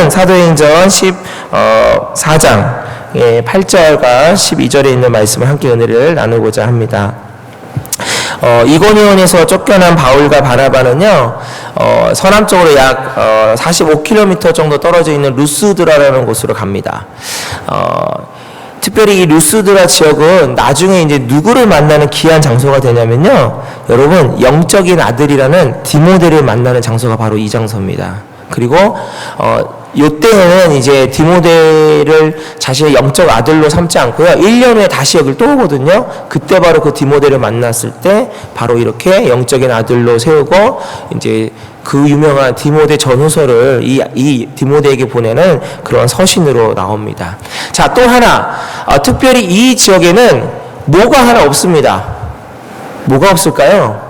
사도행전 14장 8절과 12절에 있는 말씀을 함께 은혜를 나누고자 합니다. 이고니온에서 쫓겨난 바울과 바나바는요, 서남쪽으로 약 45km 정도 떨어져 있는 루스드라라는 곳으로 갑니다. 특별히 이 루스드라 지역은 나중에 이제 누구를 만나는 귀한 장소가 되냐면요, 여러분, 영적인 아들이라는 디모데를 만나는 장소가 바로 이 장소입니다. 그리고 요때는 이제 디모데를 자신의 영적 아들로 삼지 않고요, 1년 후에 다시 여길 또 오거든요. 그때 바로 그 디모데를 만났을 때 바로 이렇게 영적인 아들로 세우고 이제 그 유명한 디모데 전후서를 이 디모데에게 보내는 그런 서신으로 나옵니다. 자, 또 하나, 특별히 이 지역에는 뭐가 하나 없습니다. 뭐가 없을까요?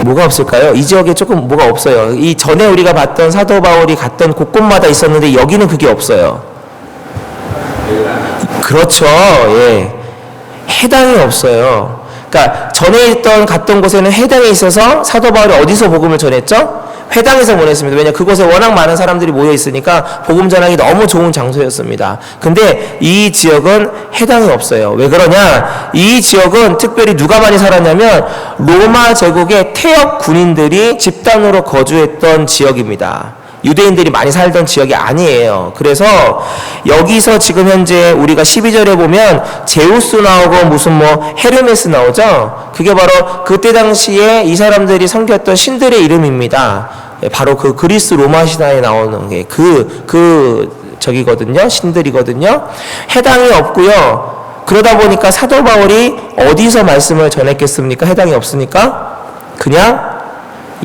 뭐가 없을까요? 이 지역에 조금 뭐가 없어요. 이 전에 우리가 봤던 사도 바울이 갔던 곳곳마다 있었는데 여기는 그게 없어요. 그렇죠. 예. 해당이 없어요. 그러니까 전에 갔던 곳에는 해당이 있어서 사도 바울이 어디서 복음을 전했죠? 회당에서 보냈습니다. 왜냐, 그곳에 워낙 많은 사람들이 모여 있으니까 복음 전하기 너무 좋은 장소였습니다. 근데 이 지역은 해당이 없어요. 왜 그러냐? 이 지역은 특별히 누가 많이 살았냐면 로마 제국의 퇴역 군인들이 집단으로 거주했던 지역입니다. 유대인들이 많이 살던 지역이 아니에요. 그래서 여기서 지금 현재 우리가 12절에 보면 제우스 나오고 무슨 헤르메스 나오죠? 그게 바로 그때 당시에 이 사람들이 섬겼던 신들의 이름입니다. 바로 그 그리스 로마 신화에 나오는 게 저기거든요. 신들이거든요. 해당이 없고요. 그러다 보니까 사도 바울이 어디서 말씀을 전했겠습니까? 해당이 없으니까 그냥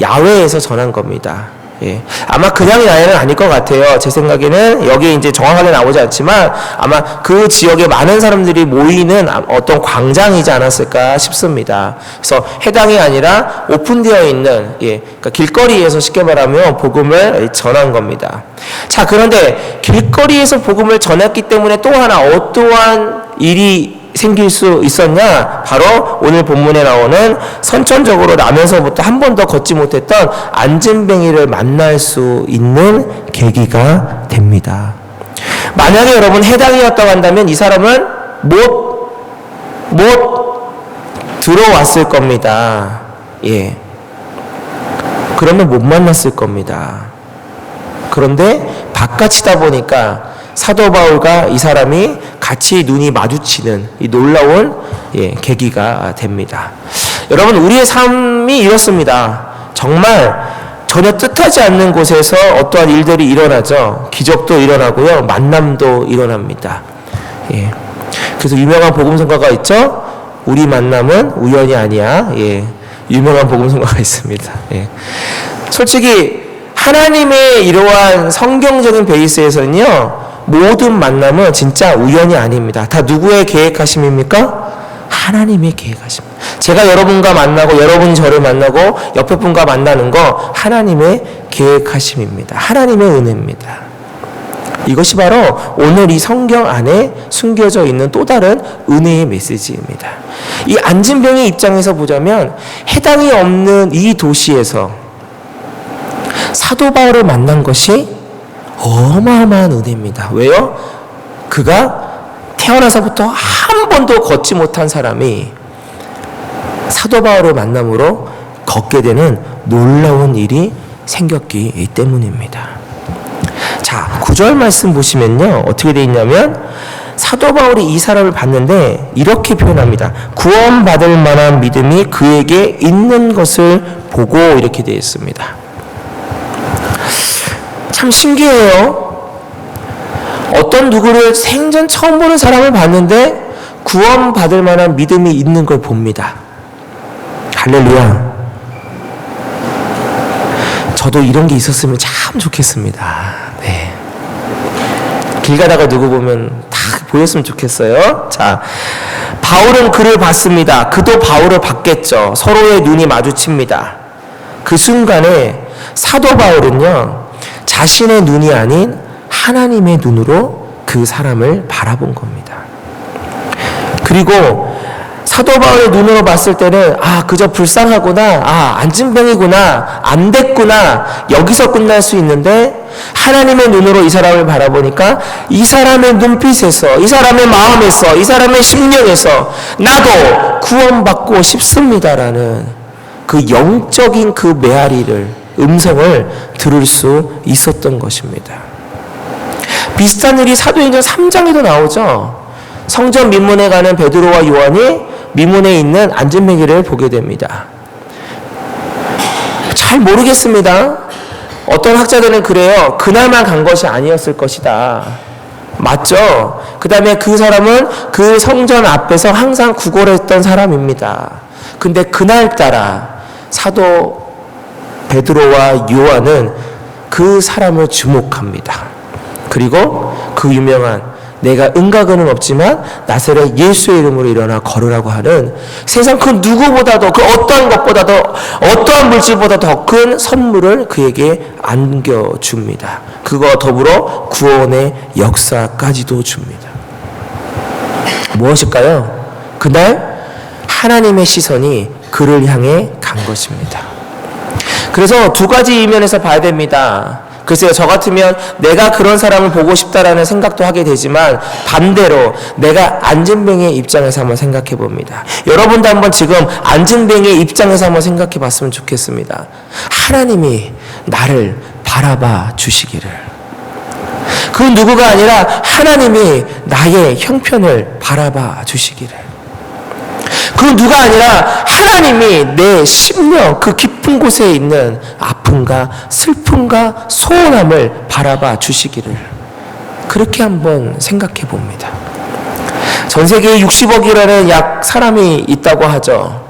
야외에서 전한 겁니다. 예. 아마 그냥 야외는 아닐 것 같아요. 제 생각에는 여기에 이제 정확하게 나오지 않지만 아마 그 지역에 많은 사람들이 모이는 어떤 광장이지 않았을까 싶습니다. 그래서 해당이 아니라 오픈되어 있는, 그러니까 길거리에서 쉽게 말하면 복음을 전한 겁니다. 자, 그런데 길거리에서 복음을 전했기 때문에 또 하나 어떠한 일이 생길 수 있었냐? 바로 오늘 본문에 나오는 선천적으로 나면서부터 한 번도 걷지 못했던 안진뱅이를 만날 수 있는 계기가 됩니다. 만약에 여러분 해당이었다고 한다면 이 사람은 못 들어왔을 겁니다. 예. 그러면 못 만났을 겁니다. 그런데 바깥이다 보니까 사도 바울과 이 사람이 같이 눈이 마주치는 이 놀라운 계기가 됩니다. 여러분, 우리의 삶이 이렇습니다. 정말 전혀 뜻하지 않는 곳에서 어떠한 일들이 일어나죠. 기적도 일어나고요, 만남도 일어납니다. 예. 그래서 유명한 복음성가가 있죠. 우리 만남은 우연이 아니야. 예. 유명한 복음성가가 있습니다. 예. 솔직히 하나님의 이러한 성경적인 베이스에서는요, 모든 만남은 진짜 우연이 아닙니다. 다 누구의 계획하심입니까? 하나님의 계획하십니다. 제가 여러분과 만나고 여러분이 저를 만나고 옆에 분과 만나는 거 하나님의 계획하심입니다. 하나님의 은혜입니다. 이것이 바로 오늘 이 성경 안에 숨겨져 있는 또 다른 은혜의 메시지입니다. 이 안진뱅이 입장에서 보자면 해당이 없는 이 도시에서 사도 바울을 만난 것이 어마어마한 은혜입니다. 왜요? 그가 태어나서부터 한 번도 걷지 못한 사람이 사도 바울을 만남으로 걷게 되는 놀라운 일이 생겼기 때문입니다. 자, 9절 말씀 보시면요, 어떻게 되어 있냐면 사도 바울이 이 사람을 봤는데 이렇게 표현합니다. 구원받을 만한 믿음이 그에게 있는 것을 보고, 이렇게 되어 있습니다. 참 신기해요. 어떤 누구를 생전 처음 보는 사람을 봤는데 구원받을 만한 믿음이 있는 걸 봅니다. 할렐루야. 저도 이런 게 있었으면 참 좋겠습니다. 네. 길 가다가 누구 보면 다 보였으면 좋겠어요. 자, 바울은 그를 봤습니다. 그도 바울을 봤겠죠. 서로의 눈이 마주칩니다. 그 순간에 사도 바울은요, 자신의 눈이 아닌 하나님의 눈으로 그 사람을 바라본 겁니다. 그리고 사도 바울의 눈으로 봤을 때는 그저 불쌍하구나, 안진뱅이구나, 안 됐구나, 여기서 끝날 수 있는데 하나님의 눈으로 이 사람을 바라보니까 이 사람의 눈빛에서, 이 사람의 마음에서, 이 사람의 심령에서 나도 구원받고 싶습니다라는 그 영적인 그 메아리를, 음성을 들을 수 있었던 것입니다. 비슷한 일이 사도행전 3장에도 나오죠. 성전 민문에 가는 베드로와 요한이 민문에 있는 안진뱅이를 보게 됩니다. 잘 모르겠습니다. 어떤 학자들은 그래요. 그날만 간 것이 아니었을 것이다. 맞죠? 그 다음에 그 사람은 그 성전 앞에서 항상 구걸했던 사람입니다. 근데 그날따라 사도 베드로와 요한은 그 사람을 주목합니다. 그리고 그 유명한 내가 은과금은 없지만 나사렛 예수의 이름으로 일어나 걸으라고 하는 세상 그 누구보다도, 그 어떠한 것보다도, 어떠한 물질보다 더 큰 선물을 그에게 안겨줍니다. 그거 더불어 구원의 역사까지도 줍니다. 무엇일까요? 그날 하나님의 시선이 그를 향해 간 것입니다. 그래서 두 가지 이면에서 봐야 됩니다. 글쎄요, 저 같으면 내가 그런 사람을 보고 싶다라는 생각도 하게 되지만 반대로 내가 안진뱅이의 입장에서 한번 생각해 봅니다. 여러분도 한번 지금 안진뱅이의 입장에서 한번 생각해 봤으면 좋겠습니다. 하나님이 나를 바라봐 주시기를. 그 누구가 아니라 하나님이 나의 형편을 바라봐 주시기를. 그 누가 아니라 하나님이 내 심령 그 깊은 곳에 있는 아픔과 슬픔과 소원함을 바라봐 주시기를, 그렇게 한번 생각해 봅니다. 전 세계에 60억이라는 약 사람이 있다고 하죠.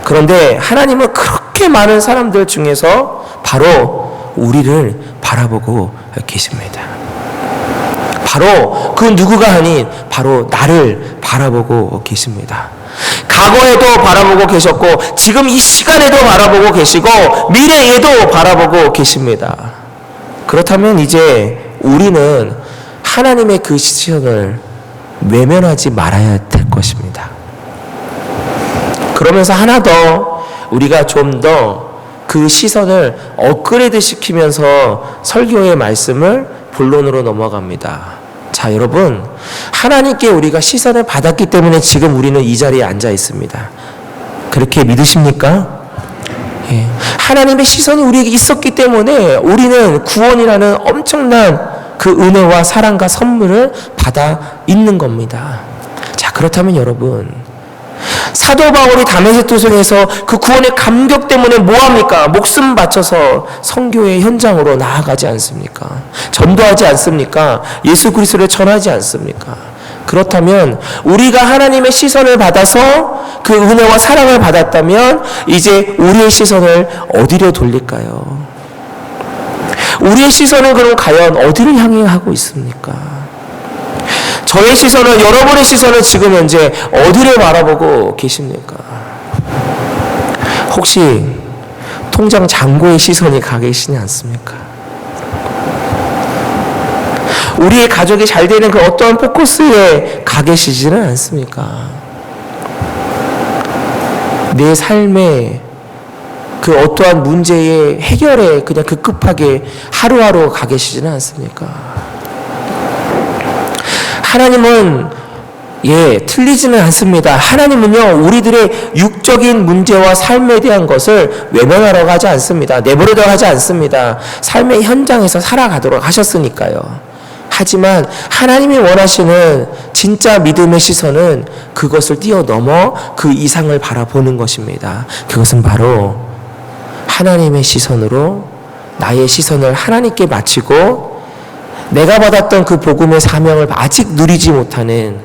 그런데 하나님은 그렇게 많은 사람들 중에서 바로 우리를 바라보고 계십니다. 바로 그 누구가 아닌 바로 나를 바라보고 계십니다. 과거에도 바라보고 계셨고 지금 이 시간에도 바라보고 계시고 미래에도 바라보고 계십니다. 그렇다면 이제 우리는 하나님의 그 시선을 외면하지 말아야 될 것입니다. 그러면서 하나 더 우리가 좀 더 그 시선을 업그레이드 시키면서 설교의 말씀을 본론으로 넘어갑니다. 자, 여러분, 하나님께 우리가 시선을 받았기 때문에 지금 우리는 이 자리에 앉아 있습니다. 그렇게 믿으십니까? 예. 하나님의 시선이 우리에게 있었기 때문에 우리는 구원이라는 엄청난 그 은혜와 사랑과 선물을 받아 있는 겁니다. 자, 그렇다면 여러분, 사도 바울이 다메섹 도성에서 그 구원의 감격 때문에 뭐합니까? 목숨 바쳐서 선교의 현장으로 나아가지 않습니까? 전도하지 않습니까? 예수 그리스도를 전하지 않습니까? 그렇다면 우리가 하나님의 시선을 받아서 그 은혜와 사랑을 받았다면 이제 우리의 시선을 어디로 돌릴까요? 우리의 시선은 그럼 과연 어디를 향해 하고 있습니까? 저의 시선은, 여러분의 시선은 지금 현재 어디를 바라보고 계십니까? 혹시 통장 잔고의 시선이 가 계시지 않습니까? 우리의 가족이 잘 되는 그 어떠한 포커스에 가 계시지는 않습니까? 내 삶의 그 어떠한 문제의 해결에 그냥 급급하게 하루하루 가 계시지는 않습니까? 하나님은 틀리지는 않습니다. 하나님은요, 우리들의 육적인 문제와 삶에 대한 것을 외면하려고 하지 않습니다. 내버려두고 하지 않습니다. 삶의 현장에서 살아가도록 하셨으니까요. 하지만 하나님이 원하시는 진짜 믿음의 시선은 그것을 뛰어넘어 그 이상을 바라보는 것입니다. 그것은 바로 하나님의 시선으로 나의 시선을 하나님께 바치고 내가 받았던 그 복음의 사명을 아직 누리지 못하는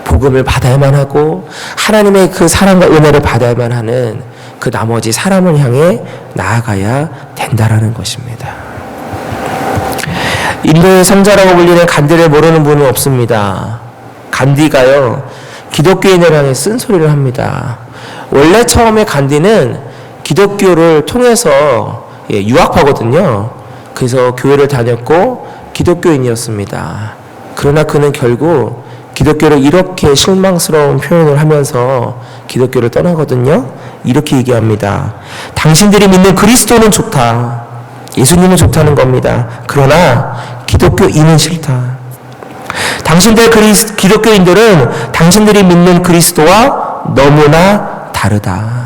복음을 받아야만 하고 하나님의 그 사랑과 은혜를 받아야만 하는 그 나머지 사람을 향해 나아가야 된다라는 것입니다. 인도의 성자라고 불리는 간디를 모르는 분은 없습니다. 간디가요, 기독교인을 향해 쓴소리를 합니다. 원래 처음에 간디는 기독교를 통해서 유학파거든요. 그래서 교회를 다녔고 기독교인이었습니다. 그러나 그는 결국 기독교를 이렇게 실망스러운 표현을 하면서 기독교를 떠나거든요. 이렇게 얘기합니다. 당신들이 믿는 그리스도는 좋다. 예수님은 좋다는 겁니다. 그러나 기독교인은 싫다. 기독교인들은 당신들이 믿는 그리스도와 너무나 다르다.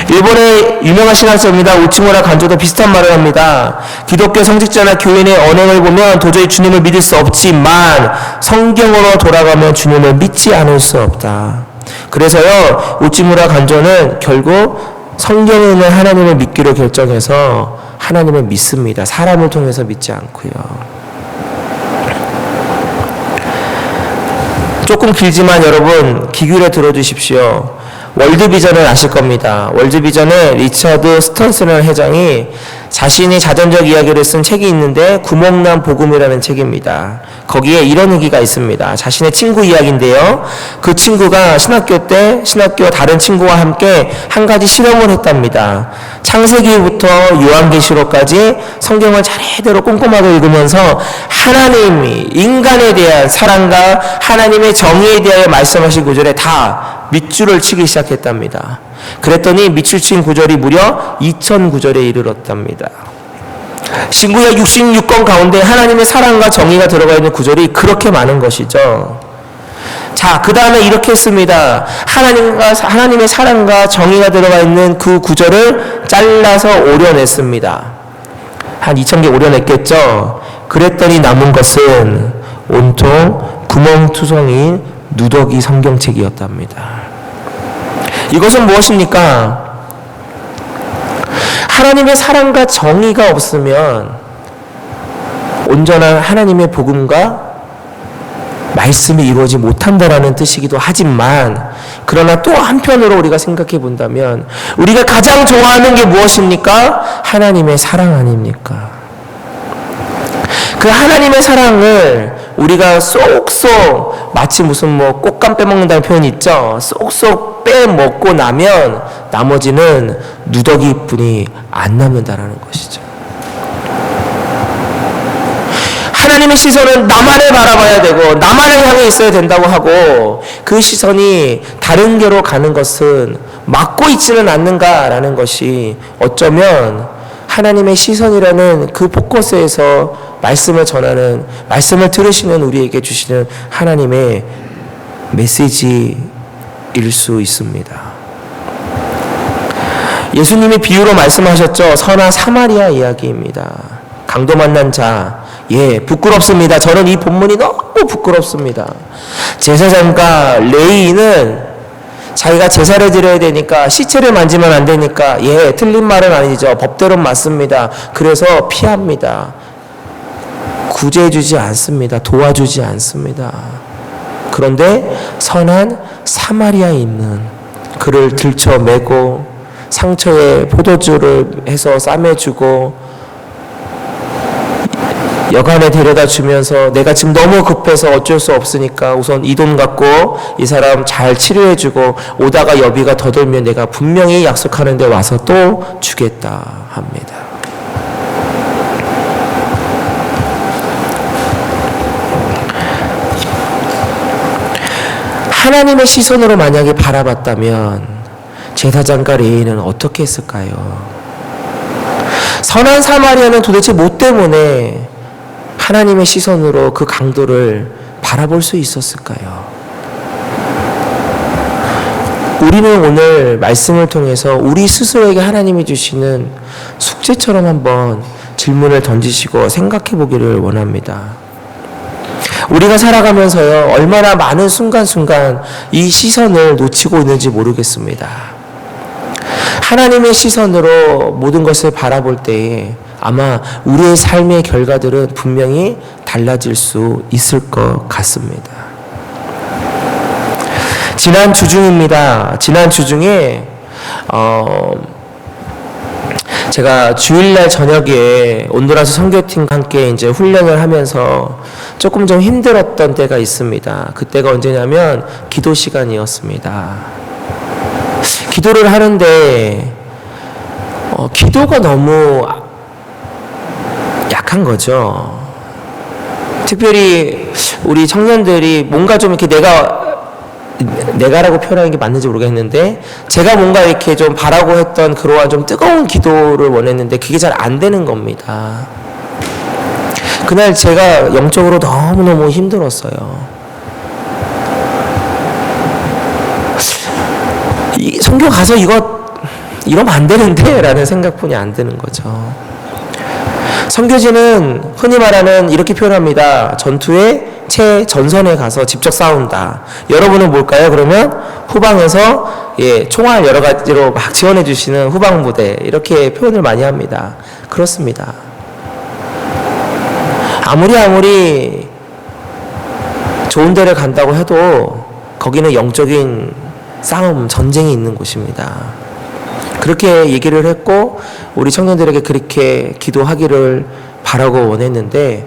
일본의 유명한 신학자입니다. 우치무라 간조도 비슷한 말을 합니다. 기독교 성직자나 교인의 언행을 보면 도저히 주님을 믿을 수 없지만 성경으로 돌아가면 주님을 믿지 않을 수 없다. 그래서요, 우치무라 간조는 결국 성경에 있는 하나님을 믿기로 결정해서 하나님을 믿습니다. 사람을 통해서 믿지 않고요. 조금 길지만 여러분 귀 기울여 들어주십시오. 월드비전을 아실 겁니다. 월드비전의 리처드 스턴슨 회장이 자신이 자전적 이야기를 쓴 책이 있는데 구멍난 복음이라는 책입니다. 거기에 이런 얘기가 있습니다. 자신의 친구 이야기인데요. 그 친구가 신학교 다른 친구와 함께 한 가지 실험을 했답니다. 창세기부터 요한계시록까지 성경을 제대로 꼼꼼하게 읽으면서 하나님이 인간에 대한 사랑과 하나님의 정의에 대하여 말씀하신 구절에 다 밑줄을 치기 시작했답니다. 그랬더니 밑줄 친 구절이 무려 2000구절에 이르렀답니다. 신구약 66권 가운데 하나님의 사랑과 정의가 들어가 있는 구절이 그렇게 많은 것이죠. 자, 그 다음에 이렇게 했습니다. 하나님의 사랑과 정의가 들어가 있는 그 구절을 잘라서 오려냈습니다. 한 2000개 오려냈겠죠. 그랬더니 남은 것은 온통 구멍투성인 누더기 성경책이었답니다. 이것은 무엇입니까? 하나님의 사랑과 정의가 없으면 온전한 하나님의 복음과 말씀이 이루어지지 못한다라는 뜻이기도 하지만, 그러나 또 한편으로 우리가 생각해 본다면 우리가 가장 좋아하는 게 무엇입니까? 하나님의 사랑 아닙니까? 그 하나님의 사랑을 우리가 쏙쏙, 마치 무슨 꽃감 빼먹는다는 표현이 있죠. 쏙쏙 빼먹고 나면 나머지는 누더기뿐이 안 남는다라는 것이죠. 하나님의 시선은 나만을 바라봐야 되고 나만을 향해 있어야 된다고 하고, 그 시선이 다른 데로 가는 것은 막고 있지는 않는가라는 것이 어쩌면 하나님의 시선이라는 그 포커스에서 말씀을 전하는, 말씀을 들으시는 우리에게 주시는 하나님의 메시지일 수 있습니다. 예수님이 비유로 말씀하셨죠. 선한 사마리아 이야기입니다. 강도 만난 자, 부끄럽습니다. 저는 이 본문이 너무 부끄럽습니다. 제사장과 레위인은 자기가 제사를 드려야 되니까 시체를 만지면 안 되니까 틀린 말은 아니죠. 법대로는 맞습니다. 그래서 피합니다. 구제해주지 않습니다. 도와주지 않습니다. 그런데 선한 사마리아에 있는 그를 들쳐매고 상처에 포도주를 해서 싸매주고 여관에 데려다 주면서 내가 지금 너무 급해서 어쩔 수 없으니까 우선 이 돈 갖고 이 사람 잘 치료해주고 오다가 여비가 더 들면 내가 분명히 약속하는데 와서 또 주겠다 합니다. 하나님의 시선으로 만약에 바라봤다면 제사장과 레위인은 어떻게 했을까요? 선한 사마리아는 도대체 뭐 때문에 하나님의 시선으로 그 강도를 바라볼 수 있었을까요? 우리는 오늘 말씀을 통해서 우리 스스로에게 하나님이 주시는 숙제처럼 한번 질문을 던지시고 생각해 보기를 원합니다. 우리가 살아가면서요, 얼마나 많은 순간순간 이 시선을 놓치고 있는지 모르겠습니다. 하나님의 시선으로 모든 것을 바라볼 때에 아마 우리의 삶의 결과들은 분명히 달라질 수 있을 것 같습니다. 지난 주중입니다. 지난 주중에 제가 주일날 저녁에 온두라스 선교팀과 함께 이제 훈련을 하면서 조금 좀 힘들었던 때가 있습니다. 그때가 언제냐면 기도 시간이었습니다. 기도를 하는데 기도가 너무 약한 거죠. 특별히 우리 청년들이 뭔가 좀 이렇게 내가라고 표현하는 게 맞는지 모르겠는데, 제가 뭔가 이렇게 좀 바라고 했던 그러한 좀 뜨거운 기도를 원했는데 그게 잘 안 되는 겁니다. 그날 제가 영적으로 너무너무 힘들었어요. 선교 가서 이러면 안 되는데 라는 생각뿐이 안 드는 거죠. 선교지는 흔히 말하는 이렇게 표현합니다. 전투의 최전선에 가서 직접 싸운다. 여러분은 뭘까요? 그러면 후방에서 총알 여러 가지로 막 지원해 주시는 후방부대, 이렇게 표현을 많이 합니다. 그렇습니다. 아무리 좋은 데를 간다고 해도 거기는 영적인 싸움, 전쟁이 있는 곳입니다. 그렇게 얘기를 했고 우리 청년들에게 그렇게 기도하기를 바라고 원했는데,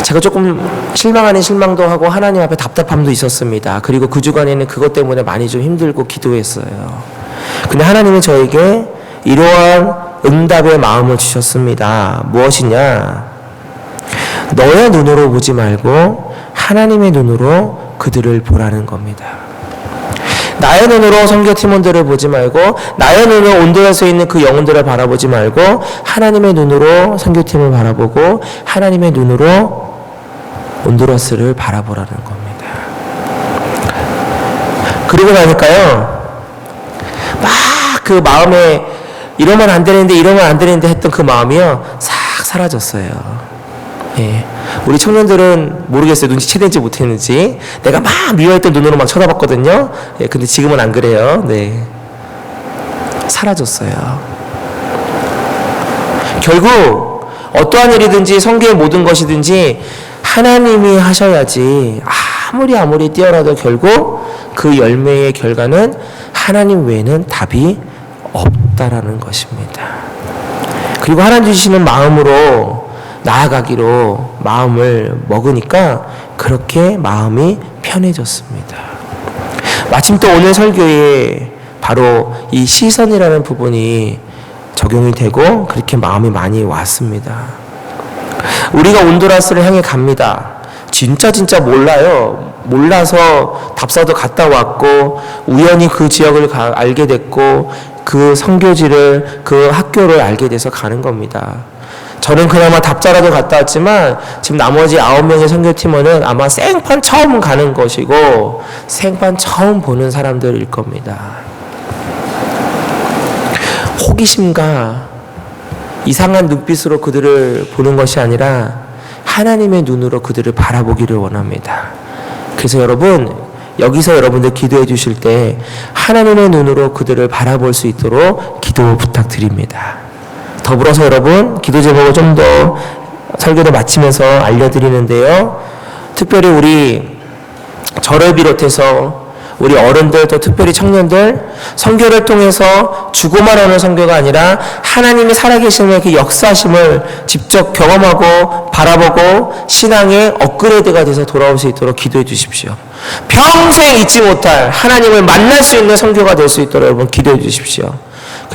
제가 조금 실망 아닌 실망도 하고 하나님 앞에 답답함도 있었습니다. 그리고 그 주간에는 그것 때문에 많이 좀 힘들고 기도했어요. 근데 하나님이 저에게 이러한 응답의 마음을 주셨습니다. 무엇이냐? 너의 눈으로 보지 말고 하나님의 눈으로 그들을 보라는 겁니다. 나의 눈으로 선교팀원들을 보지 말고, 나의 눈으로 온도에서 있는 그 영혼들을 바라보지 말고 하나님의 눈으로 선교팀을 바라보고 하나님의 눈으로 온두라스를 바라보라는 겁니다. 그러고 나니까요, 막 그 마음에 이러면 안 되는데 했던 그 마음이요 싹 사라졌어요. 우리 청년들은 모르겠어요. 눈치채는지 못했는지. 내가 막 미워했던 눈으로 막 쳐다봤거든요. 근데 지금은 안 그래요. 사라졌어요. 결국 어떠한 일이든지 선교의 모든 것이든지 하나님이 하셔야지, 아무리 뛰어나도 결국 그 열매의 결과는 하나님 외에는 답이 없다라는 것입니다. 그리고 하나님 주시는 마음으로 나아가기로 마음을 먹으니까 그렇게 마음이 편해졌습니다. 마침 또 오늘 설교에 바로 이 시선이라는 부분이 적용이 되고 그렇게 마음이 많이 왔습니다. 우리가 온두라스를 향해 갑니다. 진짜 몰라요. 몰라서 답사도 갔다 왔고 우연히 그 지역을 알게 됐고 그 선교지를, 그 학교를 알게 돼서 가는 겁니다. 저는 그나마 답자라도 갔다 왔지만 지금 나머지 9명의 선교팀원은 아마 생판 처음 가는 것이고 생판 처음 보는 사람들일 겁니다. 호기심과 이상한 눈빛으로 그들을 보는 것이 아니라 하나님의 눈으로 그들을 바라보기를 원합니다. 그래서 여러분, 여기서 여러분들 기도해 주실 때 하나님의 눈으로 그들을 바라볼 수 있도록 기도 부탁드립니다. 더불어서 여러분, 기도 제목을 좀 더 설교도 마치면서 알려드리는데요. 특별히 우리 저를 비롯해서 우리 어른들, 또 특별히 청년들, 선교를 통해서 주고만 오는 선교가 아니라 하나님이 살아계시는 그 역사심을 직접 경험하고 바라보고 신앙의 업그레이드가 돼서 돌아올 수 있도록 기도해 주십시오. 평생 잊지 못할 하나님을 만날 수 있는 선교가 될 수 있도록 여러분 기도해 주십시오.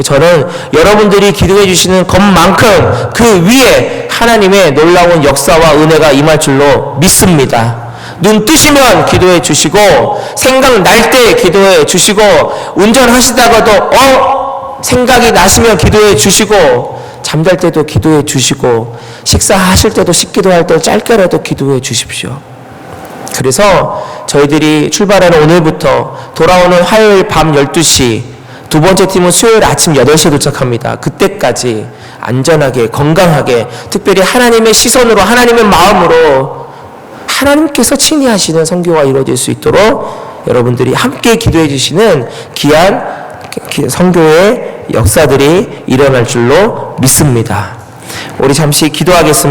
저는 여러분들이 기도해 주시는 것만큼 그 위에 하나님의 놀라운 역사와 은혜가 임할 줄로 믿습니다. 눈 뜨시면 기도해 주시고, 생각날 때 기도해 주시고, 운전하시다가도 생각이 나시면 기도해 주시고, 잠잘 때도 기도해 주시고, 식사하실 때도 식기도할 때 짧게라도 기도해 주십시오. 그래서 저희들이 출발하는 오늘부터 돌아오는 화요일 밤 12시, 두 번째 팀은 수요일 아침 8시에 도착합니다. 그때까지 안전하게, 건강하게, 특별히 하나님의 시선으로, 하나님의 마음으로 하나님께서 칭의하시는 선교가 이루어질 수 있도록 여러분들이 함께 기도해 주시는 귀한 선교의 역사들이 일어날 줄로 믿습니다. 우리 잠시 기도하겠습니다.